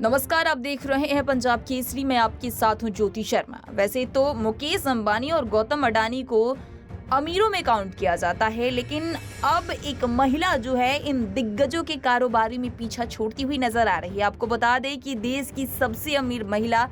नमस्कार, आप देख रहे हैं पंजाब केसरी। मैं आपके साथ हूं ज्योति शर्मा। वैसे तो मुकेश अंबानी और गौतम अडानी को अमीरों में काउंट किया जाता है, लेकिन अब एक महिला जो है इन दिग्गजों के कारोबारी में पीछा छोड़ती हुई नजर आ रही है। आपको बता दें कि देश की सबसे अमीर महिला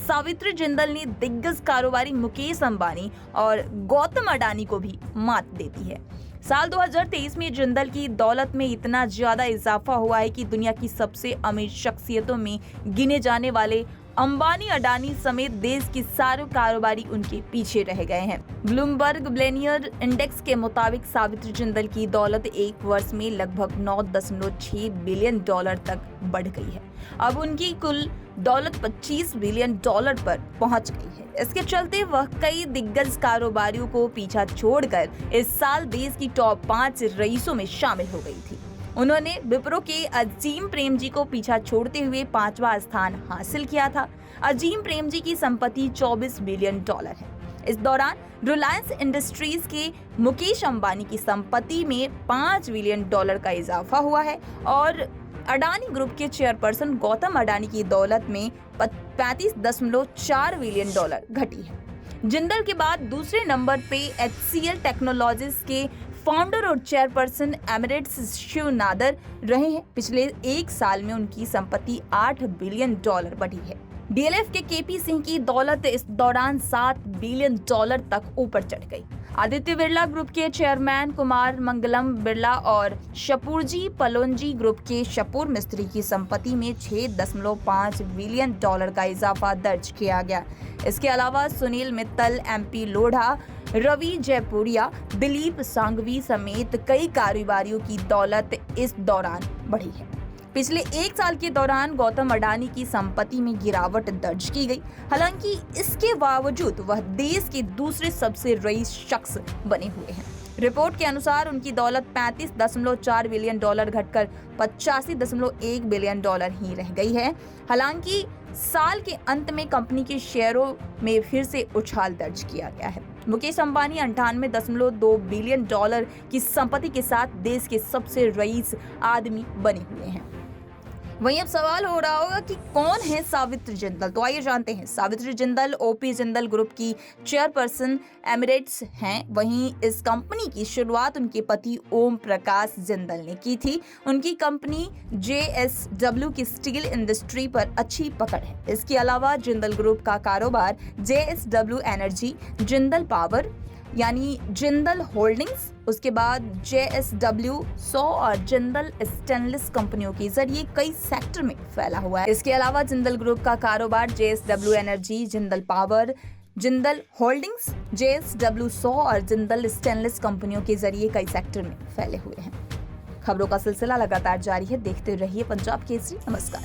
सावित्री जिंदल ने दिग्गज कारोबारी मुकेश अंबानी और गौतम अडानी को भी मात देती है। साल 2023 में जिंदल की दौलत में इतना ज्यादा इजाफा हुआ है कि दुनिया की सबसे अमीर शख्सियतों में गिने जाने वाले अंबानी अडानी समेत देश के सारे कारोबारी उनके पीछे रह गए हैं। ब्लूमबर्ग बिलियनियर इंडेक्स के मुताबिक सावित्री जिंदल की दौलत एक वर्ष में लगभग 9.6 बिलियन डॉलर तक बढ़ गई है। अब उनकी कुल दौलत 25 बिलियन डॉलर पर पहुंच गई है। इसके चलते वह कई दिग्गज कारोबारियों को पीछा छोड़कर इस साल देश की टॉप 5 रईसों में शामिल हो गई थी। उन्होंने विप्रो के अजीम प्रेमजी को पीछा छोड़ते हुए 5वां स्थान हासिल किया था। अजीम प्रेमजी की संपत्ति 24 बिलियन डॉलर है। इस दौरान रिलायंस इंडस्ट्रीज के मुकेश अंबानी की संपत्ति में 5 बिलियन डॉलर का इजाफा हुआ है और अडानी ग्रुप के चेयरपर्सन गौतम अडानी की दौलत में 35.4 बिलियन डॉलर घटी है। जिंदल के बाद दूसरे नंबर पे HCL टेक्नोलॉजीज के फाउंडर और चेयरपर्सन एमिरेट्स शिव नादर रहे हैं। पिछले एक साल में उनकी संपत्ति 8 बिलियन डॉलर बढ़ी है। DLF के KP सिंह की दौलत इस दौरान 7 बिलियन डॉलर तक ऊपर चढ़ गई। आदित्य बिरला ग्रुप के चेयरमैन कुमार मंगलम बिरला और शपूरजी पलोंजी ग्रुप के शपूर मिस्त्री की संपत्ति में 6.5 बिलियन डॉलर का इजाफा दर्ज किया गया। इसके अलावा सुनील मित्तल, MP लोढ़ा, रवि जयपुरिया, दिलीप सांघवी समेत कई कारोबारियों की दौलत इस दौरान बढ़ी है। पिछले एक साल के दौरान गौतम अडानी की संपत्ति में गिरावट दर्ज की गई। हालांकि इसके बावजूद वह देश के दूसरे सबसे रईस शख्स बने हुए हैं। रिपोर्ट के अनुसार उनकी दौलत 35.4 बिलियन डॉलर घटकर 85.1 बिलियन डॉलर ही रह गई है। हालांकि साल के अंत में कंपनी के शेयरों में फिर से उछाल दर्ज किया गया है। मुकेश अंबानी 98.2 बिलियन डॉलर की संपत्ति के साथ देश के सबसे रईस आदमी बने हुए हैं। वहीं अब सवाल हो रहा होगा कि कौन है सावित्री जिंदल। तो आइए जानते हैं। सावित्री जिंदल OP जिंदल ग्रुप की चेयरपर्सन एमिरेट्स हैं। वहीं इस कंपनी की शुरुआत उनके पति ओम प्रकाश जिंदल ने की थी। उनकी कंपनी JSW की स्टील इंडस्ट्री पर अच्छी पकड़ है। इसके अलावा जिंदल ग्रुप का कारोबार JSW एनर्जी, जिंदल पावर यानी जिंदल होल्डिंग्स, उसके बाद JSW 100 और जिंदल स्टेनलेस कंपनियों के जरिए कई सेक्टर में फैला हुआ है। इसके अलावा जिंदल ग्रुप का कारोबार JSW energy, Jindal power, Jindal holdings, JSW 100 और जिंदल स्टेनलेस कंपनियों के जरिए कई सेक्टर में फैले हुए हैं। खबरों का सिलसिला लगातार जारी है। देखते रहिए पंजाब केसरी। नमस्कार।